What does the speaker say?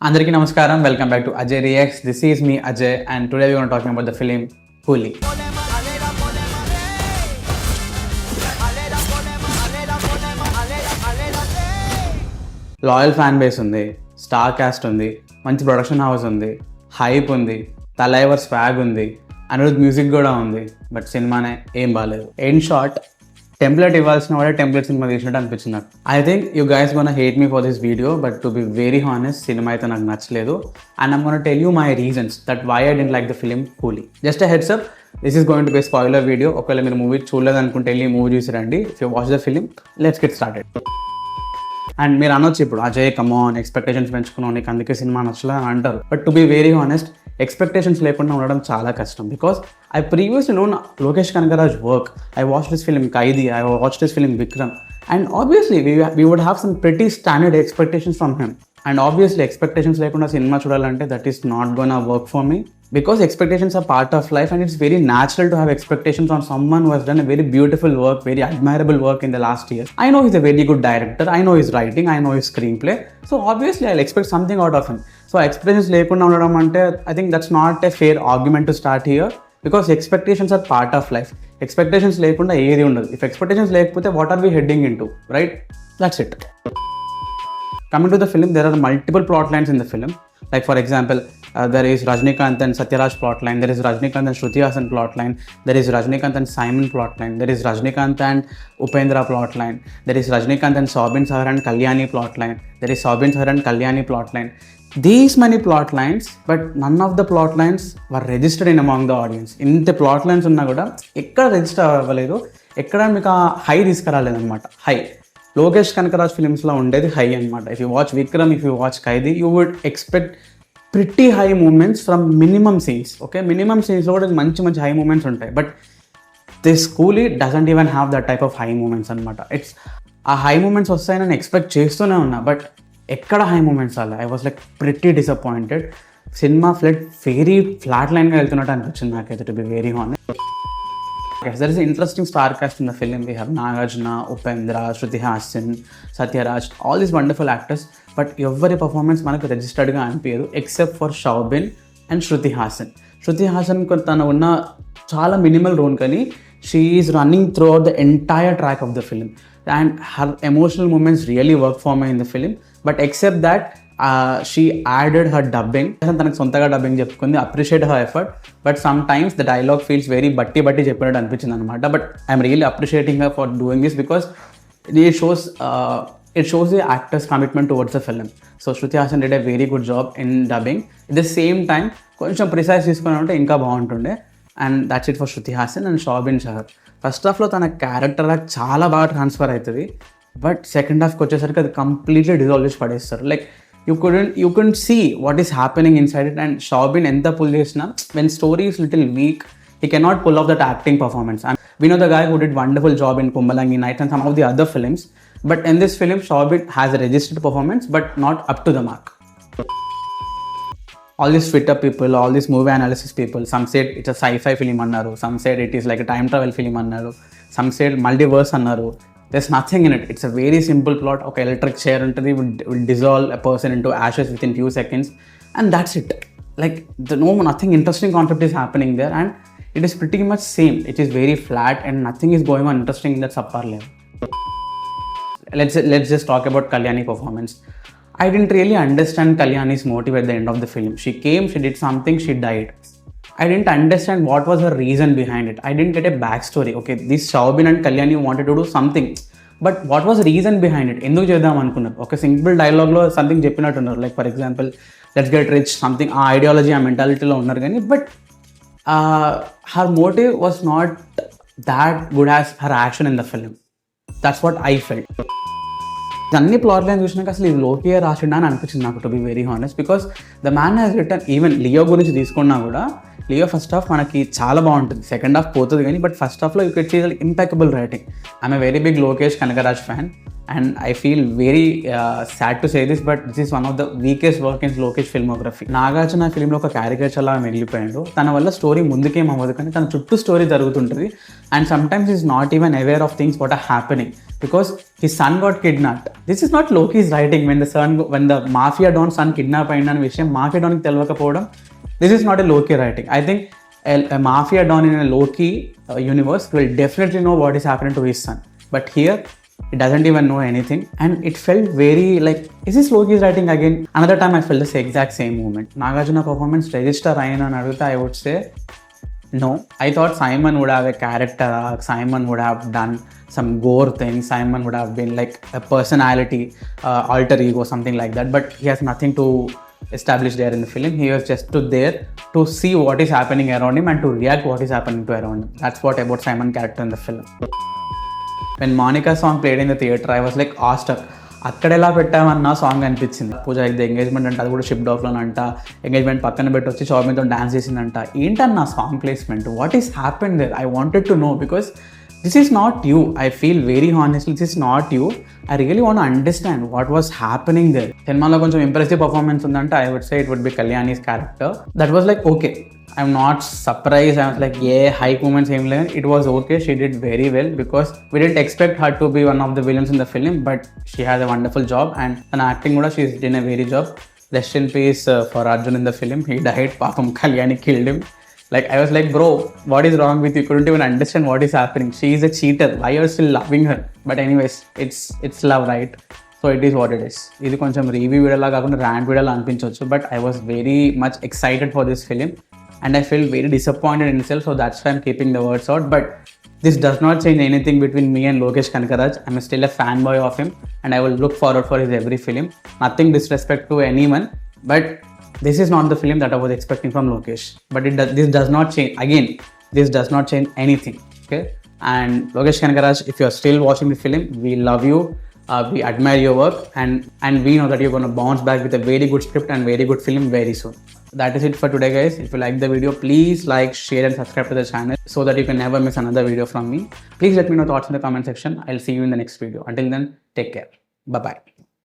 Andariki Namaskaram, welcome back to Ajay Reacts. This is me Ajay and today we're going to talk about the film Coolie. Loyal fan base undi, star cast undi, manchi production house undi, hype undi, Talaivar swag undi, Anirudh music kuda undi, but cinemane em baaledu. In short, template ఇవ్వాల్సిన వాడే template cinema తీసినట్టు అనిపించింది నాకు. I think you guys gonna hate me for this video, but to be very honest cinema అయితే నాకు నచ్చలేదు. And I'm gonna tell you my reasons that why I didn't like the film Coolie. Just a heads up, this is going to be spoiler video. ఒకవేళ మీరు movie చూడలేదు అనుకుంటే వెళ్ళి movie చూసి రండి. If you watch the film, let's get started. And మీరు అనొచ్చు ఇప్పుడు, అజయ్ కమాన్ ఎక్స్పెక్టేషన్స్ పెంచుకున్నావు, నీకు అందుకే సినిమా నచ్చలే అని అంటారు. But to be very honest, expectations లేకుండా ఉండడం చాలా కష్టం. Because I previously known Lokesh Kanagaraj work. I watched this film Kaidi, I watched this film Vikram, and obviously we would have some pretty standard expectations from him. And obviously expectations lekunda cinema chudalante that is not gonna work for me, because expectations are part of life and it's very natural to have expectations on someone who has done a very beautiful work, very admirable work in the last years. I know he's a very good director, I know his writing, I know his screenplay, so obviously I'll expect something out of him. So expectations lekunda undadam ante, I think that's not a fair argument to start here, because expectations are part of life. Expectations lekunda ఏది ఉండదు. If expectations లేకపోతే what are we heading into, right? That's it. Coming to the film, there are multiple plot lines in the film. Like for example, there is Rajinikanth and Satyaraj plot line, there is Rajinikanth and Shruti Hassan plot line, there is Rajinikanth and Simon plot line, there is Rajinikanth and Upendra plot line, there is Rajinikanth and Sobin Sahar and Kalyani plot line, there is Sobin Sahar and Kalyani plot line. These many plot lines, but none of the plot lines were registered in among the audience. ఇంత plot lines ఉన్నా కూడా ఎక్కడ register అవ్వలేదు, ఎక్కడ మీకు ఆ high తీసుకురాలేదు అనమాట. హై లోకేష్ కనకరాజ్ ఫిలిమ్స్లో ఉండేది హై అనమాట. If you watch Vikram, if you watch Khaidi, you would expect pretty high moments from minimum scenes. Okay, minimum సీన్స్లో కూడా మంచి మంచి హై మూమెంట్స్ ఉంటాయి, but this Coolie doesn't even have that type of high moments అనమాట. It's ఆ high moments వస్తాయని నేను expect చేస్తూనే ఉన్నా, బట్ ఎక్కడ హై మూమెంట్స్ అలా. I was like pretty disappointed. Cinema very flat లైన్గా వెళ్తున్నట్టు అనిపించింది నాకైతే, to be very honest. There is an interesting star cast in the film. We have Nagarjuna, Upendra, Shruti Hassan, Satyaraj, all these wonderful actors. But every performance మనకు రిజిస్టర్డ్గా అనిపించదు, except for Sobin and Shruti Hassan. Shruti Hassan తను ఉన్న చాలా minimal role, కానీ she is running through out the entire track of the film. And her emotional moments really work for me in the film. But except that, she added her dubbing. తనకు సొంతగా dubbing చెప్పుకుంది, appreciate her effort. But sometimes the dialogue feels very బట్టి చెప్పినట్టు అనిపించింది అనమాట. But I'm really appreciating her for doing this, because it shows the actor's commitment towards the film. So Shruti Hassan did a very good job in dubbing. At the same time, కొంచెం precise తీసుకుని ఉంటే ఇంకా బాగుంటుండే. And that's it for Shruti Hassan and Sobin Sahar. First హాఫ్లో తన character చాలా బాగా transfer అవుతుంది, బట్ సెకండ్ హాఫ్కి వచ్చేసరికి అది కంప్లీట్లీ డిజాల్వ్ చేసి పడేస్తారు. Like you couldn't see what is happening inside it. And Sobin ఎంత పుల్ చేసినా, when story is little weak, he cannot pull off that acting performance. And we know the guy who did wonderful job in Kumbalangi Nights and some of the other films, but in this film Sobin has a registered performance but not up to the mark. All these Twitter people, all these movie analysis people, some said it's a sci-fi film annaru, some said it is like a time travel film annaru, some said multiverse annaru. There's nothing in it. It's a very simple plot. Okay, electric chair untadi will dissolve a person into ashes within few seconds, and that's it. Like nothing interesting concept is happening there, and it is pretty much same. It is very flat and nothing is going on interesting in that subpar level. Let's just talk about Kalyani performance. I didn't really understand Kalyani's motive at the end of the film. She came, she did something, she died. I didn't understand what was her reason behind it. I didn't get a backstory. Okay, this Sobin and Kalyani wanted to do something, but what was the reason behind it? Enduku chedam anukunnaru. Okay, simple dialogue lo something cheppinattunnaru. Like for example, let's get rich, something ideology and mentality lo unnaru gaani, but her motive was not that good as her action in the film. That's what I felt. అన్ని plot line చూసినాక అసలు ఇది లోకే రాసిండా అని అనిపించింది నాకు, to be very honest. Because the man has return, even Leo గురించి తీసుకున్నా కూడా లియో ఫస్ట్ హాఫ్ మనకి చాలా బాగుంటుంది, సెకండ్ హాఫ్ పోతుంది కానీ, బట్ ఫస్ట్ హాఫ్లో you get see impeccable writing. I'm a very big Lokesh Kanagaraj fan and I feel very sad to say this, but this is one of the weakest work in Lokesh filmography. Nagarjuna ఫిలింలో ఒక caricature లాగా మిగిలిపోయాడు. తన వల్ల story ముందుకేం అవ్వదు కానీ తన చుట్టూ story జరుగుతుంటుంది, and sometimes is not even aware of things what are happening because his son got kidnapped. This is not Loki's writing. when the mafia don son kidnap అయిన విషయం మాఫియా డాన్కి తెలియకపోవడం, this is not a Loki writing. I think a mafia don in a Loki universe will definitely know what is happening to his son, but here it doesn't even know anything, and it felt very like, is this Loki's writing again? Another time I felt the exact same moment. Nagarjuna performance register ayina and adutha, I would say no. I thought Simon would have a character arc, Simon would have done some gore things, Simon would have been like a personality, alter ego, something like that, but he has nothing to establish there in the film. He was just there to see what is happening around him and to react what is happening to around him. That's what about Simon character in the film. When Monica song played in the theatre, I was like awestruck. అక్కడ ఎలా పెట్టామన్న song అనిపించింది. పూజ ఇది engagement అంటే, అది కూడా ship డాక్లోనంట, engagement పక్కన పెట్టి వచ్చి షాపింగ్తో డాన్స్ చేసిందంట. ఏంటన్న song placement? What is happen there? I wanted to know because this is not you. I feel very honestly, this is not you. I really want to understand what was happening there. సినిమాలో కొంచెం impressive performance ఉందంటే I would say it would be Kalyani's character. That was like okay. I'm not surprised. I was like, yeah, high moments same level. It was okay. She did very well because we didn't expect her to be one of the villains in the film, but she has a wonderful job, and an acting kuda she's done a very job. Rest in peace for Arjun in the film. He died. Papam Kalyani killed him. Like I was like, bro, what is wrong with you? Couldn't even understand what is happening. She is a cheater. Why are you still loving her? But anyways, it's love, right? So it is what it is. ఇది కొంచెం review వీడియోలా కాకుండా rant వీడియోలా అనిపించవచ్చు, but I was very much excited for this film and I feel very disappointed in itself, so that's why I'm keeping the words out. But this does not change anything between me and Lokesh Kanagaraj. I'm still a fanboy of him and I will look forward for his every film. Nothing disrespect to anyone, but this is not the film that I was expecting from Lokesh. But this does not change, again, this does not change anything, okay? And Lokesh Kanagaraj, if you're still watching the film, we love you. We admire your work, and we know that you're going to bounce back with a very good script and very good film very soon. That is it for today, guys. If you like the video, please like, share and subscribe to the channel so that you can never miss another video from me. Please let me know thoughts in the comment section. I'll see you in the next video. Until then, take care. Bye-bye.